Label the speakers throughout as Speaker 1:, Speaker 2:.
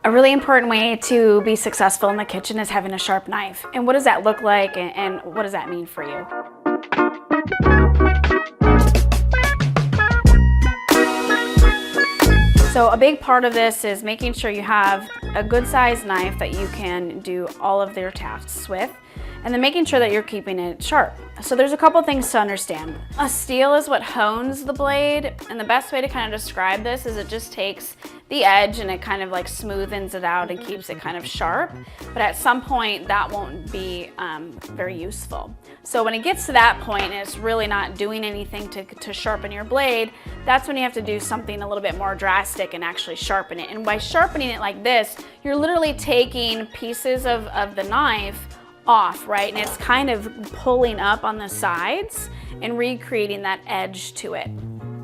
Speaker 1: A really important way to be successful in the kitchen is having a sharp knife. And what does that look like, and what does that mean for you? So a big part of this is making sure you have a good sized knife that you can do all of your tasks with, and then making sure that you're keeping it sharp. So there's a couple things to understand. A steel is what hones the blade, and the best way to kind of describe this is it just takes the edge and it kind of like smoothens it out and keeps it kind of sharp, but at some point that won't be very useful. So when it gets to that point and it's really not doing anything to sharpen your blade, that's when you have to do something a little bit more drastic and actually sharpen it. And by sharpening it like this, you're literally taking pieces of the knife off, right? And it's kind of pulling up on the sides and recreating that edge to it.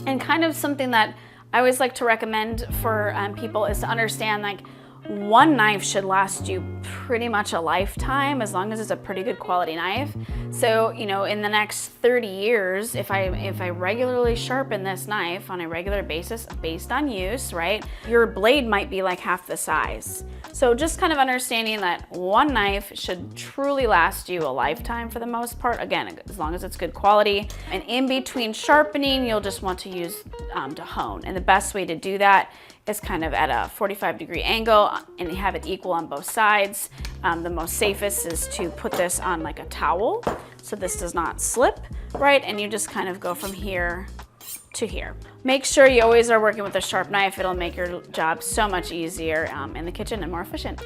Speaker 1: And kind of something that I always like to recommend for people is to understand, like, one knife should last you pretty much a lifetime as long as it's a pretty good quality knife. So, you know, in the next 30 years, if I regularly sharpen this knife on a regular basis based on use, right, your blade might be like half the size. So just kind of understanding that one knife should truly last you a lifetime for the most part, again, as long as it's good quality. And in between sharpening, you'll just want to use to hone. And the best way to do that is kind of at a 45-degree angle and have it equal on both sides. The most safest is to put this on like a towel so this does not slip, right? And you just kind of go from here to here. Make sure you always are working with a sharp knife. It'll make your job so much easier in the kitchen and more efficient.